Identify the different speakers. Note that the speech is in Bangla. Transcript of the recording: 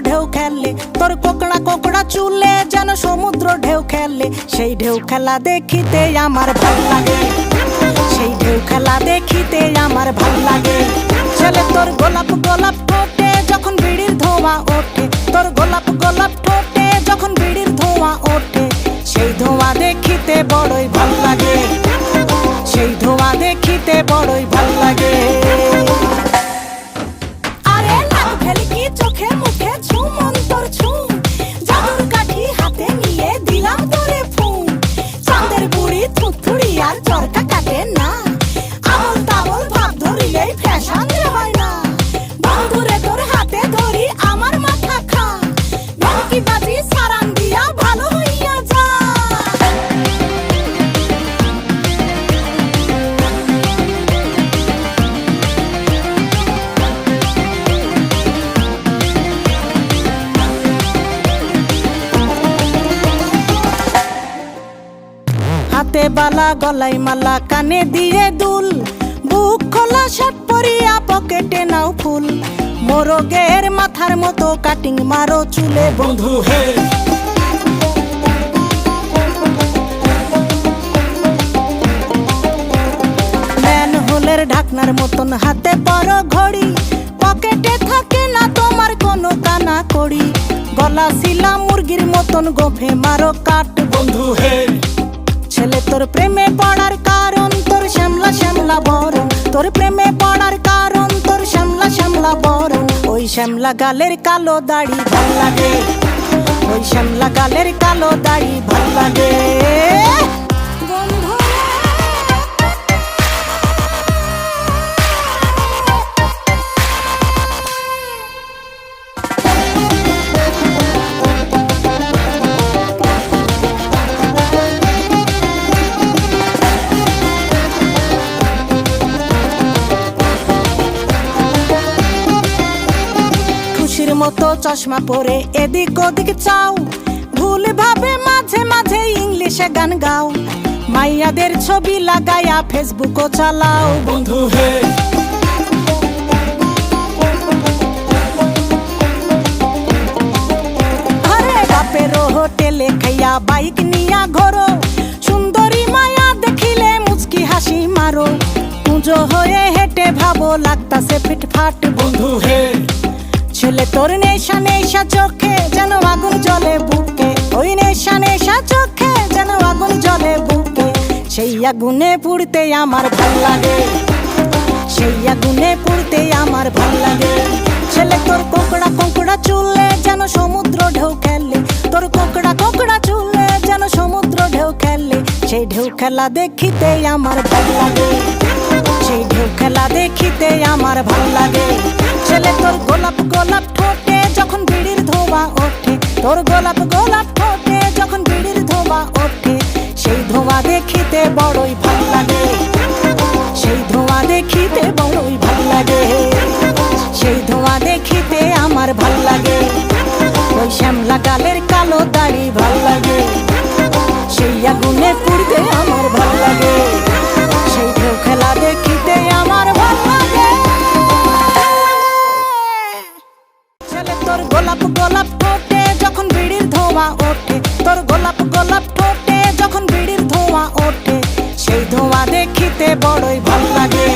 Speaker 1: ঢেউ খেলে, তোর কোকড়া কোকড়া চুলে যেন সমুদ্র ঢেউ খেলে। সেই ঢেউ খেলা দেখিতে আমার ভাল লাগে, সেই ঢেউ খেলা দেখিতে আমার ভাল লাগে। ছেলে তোর গোলাপ গোলাপ ঠোঁটে যখন বিড়ির ধোঁয়া ওঠে, তোর গোলাপ গোলাপ ঠোঁটে যখন বিড়ির ধোঁয়া ওঠে, সেই ধোঁয়া দেখিতে বড়ই ভাল লাগে, সেই ধোঁয়া দেখিতে বড়ই ভাল লাগে। আরে লাল ভেলকি চোখে মুখে ঝুম অন্তর ঝুম, জাদুর কাঠি হাতে নিয়ে দিলাম তোরে ফুম। চাঁদের বুড়ি থুথুড়ি আর চরকা কাটে না, আবল তাবল ভাব ধরিলেই ফ্যাশন হয় না। বন্ধুরে তোর হাতে ধরি আমার মাথা খা, ভেলকি বাজি সারান দিয়া ভালো হইয়া যা। হাতে বালা গলায় মালা কানে দিয়ে দুল, বুক খোলা শার্ট পরিয়া পকেটে নাও ফুল। মোরগের মাথার মতো কাটিং মারো চুলে বন্ধু হে। ম্যানহোলের ঢাকনার মতন হাতে বড় ঘড়ি, পকেটে থাকে না তোমার কোনো কানা কড়ি। গলা শিলা মুরগির মতন গোফে মারো কাট বন্ধু হে। ছেলে তোর প্রেমে পড়ার কারণ তোর শ্যামলা শ্যামলা বরণ, তোর প্রেমে পড়ার কারণ তোর শ্যামলা শ্যামলা বরণ। ওই শ্যামলা গালের কালো দাড়ি ভাল লাগে, ওই শ্যামলা গালের কালো দাড়ি ভাল লাগে। মতো চশমা পরে এদিক ওদিক চাও, ভুল ভাবে মাঝে মাঝে ইংলিশে গান গাও। মাইয়াদের ছবি লাগায়া ফেসবুকও চালাও বন্ধু হে। আরে বাপের হোটেলে খাইয়া বাইক নিয়া ঘোরো, সুন্দরী মায়া দেখিলে মুচকি হাসি মারো। পুজো হয়ে হেঁটে ভাবো লাগতাছে ফিটফাট বন্ধু হে। ছেলে তোর নেশা নেশা চোখে যেন আগুন জ্বলে বুকে, ওই নেশা নেশা চোখে যেন আগুন জ্বলে বুকে। সেই আগুনে পুড়তে আমার ভাল লাগে, সেই আগুনে পুড়তে আমার ভাল লাগে। ছেলে তোর কোকড়া কোকড়া চুলে যেন সমুদ্র ঢেউ খেলে, তোর কোকড়া কোকড়া চুলে যেন সমুদ্র ঢেউ খেলে। সেই ঢেউ খেলা দেখিতে আমার ভাল লাগে, সেই ঢেউ খেলা দেখিতে আমার ভাল লাগে। ছেলে তোর গোলাপ গোলাপ ঠোঁটে যখন বিড়ির ধোঁয়া ওঠে, তোর গোলাপ গোলাপ ঠোঁটে যখন বিড়ির ধোঁয়া ওঠে, সেই ধোঁয়া দেখিতে বড়ই ভাল লাগে, সেই ধোঁয়া দেখিতে বড়ই ভাল লাগে, সেই ধোঁয়া দেখিতে আমার ভাল লাগে। ওই শ্যামলা গালের কালো দাড়ি ভাল লাগে, সেই আগুনে পুড়তে আমার ভাল লাগে, সেই ঢেউ খেলা দেখিতে আমার ভাল লাগে। ছেলে তোর গোলাপ গোলাপ ঠোঁটে যখন বিড়ির ধোঁয়া ওঠে, তোর গোলাপ গোলাপ ঠোঁটে যখন বিড়ির ধোঁয়া ওঠে, সেই ধোঁয়া দেখিতে বড়ই ভাল লাগে।